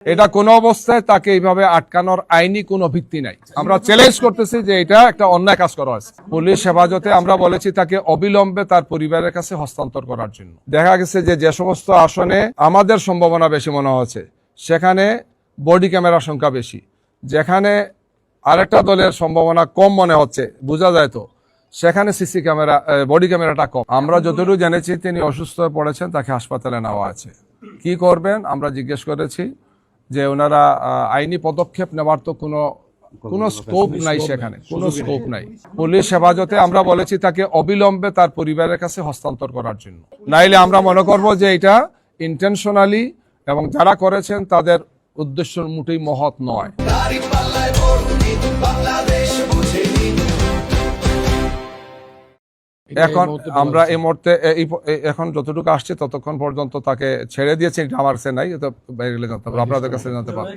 এটা কোনো অবস্থায় তাকে এইভাবে আটকানোর আইনি কোনো ভিত্তি নাই। আমরা চ্যালেঞ্জ করতেছি যে এটা একটা অন্যায় কাজ করা হয়েছে। পুলিশ হেফাজতে আমরা বলেছি তাকে অবিলম্বে তার পরিবারের কাছে হস্তান্তর করার জন্য। দেখা গেছে যে সমস্ত আসনে আমাদের সম্ভাবনা বেশি মনে হচ্ছে সেখানে বডি ক্যামেরার সংখ্যা বেশি, যেখানে আরেকটা দলের সম্ভাবনা কম মনে হচ্ছে বোঝা যায় তো সেখানে সিসি ক্যামেরা বডি ক্যামেরাটা কম। আমরা যতটুকু জেনেছি তিনি অসুস্থ হয়ে পড়েছেন, তাকে হাসপাতালে নেওয়া আছে। কি করবেন আমরা জিজ্ঞেস করেছি যে ওনারা আইনি পদক্ষেপ নেওয়ার তো কোনো স্কোপ নাই, সেখানে কোনো স্কোপ নাই। পুলিশ হেফাজতে আমরা বলেছি তাকে অবিলম্বে তার পরিবারের কাছে হস্তান্তর করার জন্য, নাইলে আমরা মনে করব যে এটা ইন্টেনশনালি এবং যারা করেছেন তাদের উদ্দেশ্য মোটেই মহৎ নয়। এখন আমরা এই মুহূর্তে এখন যতটুকু আসছে ততক্ষণ পর্যন্ত তাকে ছেড়ে দিয়েছে, এটা আমার কাছে নাই, আপনাদের কাছে জানতে পারবেন।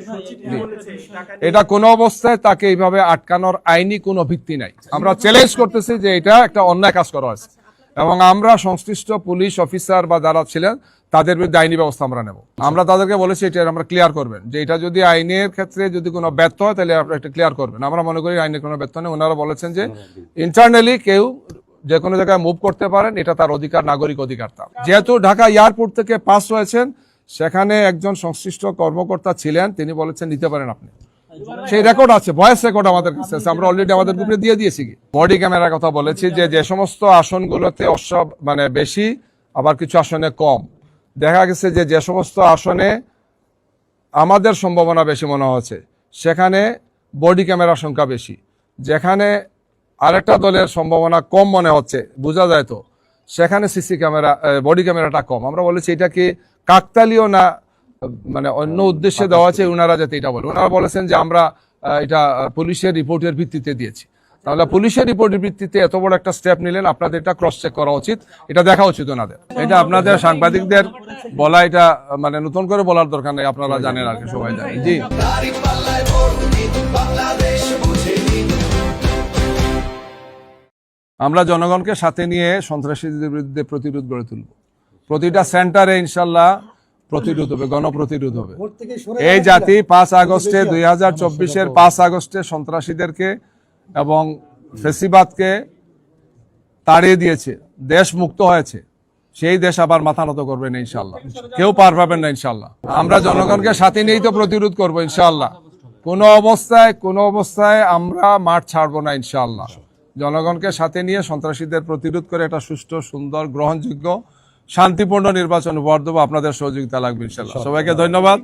এটা কোনো অবস্থায় তাকে এইভাবে আটকানোর আইনি কোনো ভিত্তি নাই। আমরা চ্যালেঞ্জ করতেছি যে এটা একটা অন্যায় কাজ করা হয়েছে এবং আমরা সংশ্লিষ্ট পুলিশ অফিসার বা যারা ছিলেন তাদের বিরুদ্ধে আইনি ব্যবস্থা আমরা নেব। আমরা তাদেরকে বলেছি এটা আমরা ক্লিয়ার করবেন যে এটা যদি আইনের ক্ষেত্রে যদি কোনো ব্যর্থ হয় তাহলে আপনারা এটা ক্লিয়ার করবেন। আমরা মনে করি আইনের কোনো ব্যর্থ নেই। ওনারা বলেছেন যে ইন্টারনালি কেউ যে কোনো জায়গায় মুভ করতে পারেন, এটা তার অধিকার, নাগরিক অধিকার। তার যেহেতু ঢাকা এয়ারপোর্ট থেকে পাস হয়েছেন, সেখানে একজন সংশ্লিষ্ট কর্মকর্তা ছিলেন, তিনি বলেছেন নিতে পারেন আপনি। সেই রেকর্ড আছে, ভয়েস রেকর্ড আমাদের কাছে আছে, আমরা অলরেডি আমাদের গ্রুপে দিয়ে দিয়েছি। বডি ক্যামেরার কথা বলেছি যে সমস্ত আসনগুলোতে মানে বেশি আবার কিছু আসনে কম। দেখা গেছে যে সমস্ত আসনে আমাদের সম্ভাবনা বেশি মনে হচ্ছে সেখানে বডি ক্যামেরার সংখ্যা বেশি, যেখানে আরেকটা দলের সম্ভাবনা কম মনে হচ্ছে বোঝা যায় তো সেখানে সিসি ক্যামেরা বডি ক্যামেরাটা কম। আমরা বলেছি এটা কি কাকতালীয় না মানে অন্য উদ্দেশ্যে দেওয়া আছে, ওনারা যাতে এটা বলে। ওনারা বলেছেন যে আমরা এটা পুলিশের রিপোর্টের ভিত্তিতে দিয়েছি। তাহলে পুলিশের রিপোর্টের ভিত্তিতে এত বড় একটা স্টেপ নিলেন, আপনাদের এটা ক্রস চেক করা উচিত, এটা দেখা উচিত ওনাদের। এটা আপনাদের সাংবাদিকদের বলা, এটা মানে নতুন করে বলার দরকার নেই, আপনারা জানেন আর কি, সবাই জানেন। জি, আমরা জনগণকে সাথে নিয়ে সন্ত্রাসীদের বিরুদ্ধে প্রতিরোধ গড়ে তুলব। প্রতিটা সেন্টারে ইনশাল্লাহ প্রতিরোধ হবে, গণপ্রতিরোধ হবে। এই জাতি 5 আগস্টে 2024-এর 5 আগস্টে সন্ত্রাসীদেরকে এবং ফেসিবাদকে তাড়িয়ে দিয়েছে, দেশ মুক্ত হয়েছে। সেই দেশ আবার মাথা নত করবে না ইনশাল্লাহ, কেউ পার পাবেন না ইনশাল্লাহ। আমরা জনগণকে সাথে নিয়েই তো প্রতিরোধ করবো ইনশাল্লাহ। কোনো অবস্থায় আমরা মাঠ ছাড়বো না ইনশাল্লাহ। জনগণকে সাথে নিয়ে সন্ত্রাসীদের প্রতিরোধ করে একটা সুষ্ঠু, সুন্দর, গ্রহণযোগ্য, শান্তিপূর্ণ নির্বাচন উপহার দেবো। আপনাদের সহযোগিতা লাগবে ইনশাল্লাহ। সবাইকে ধন্যবাদ।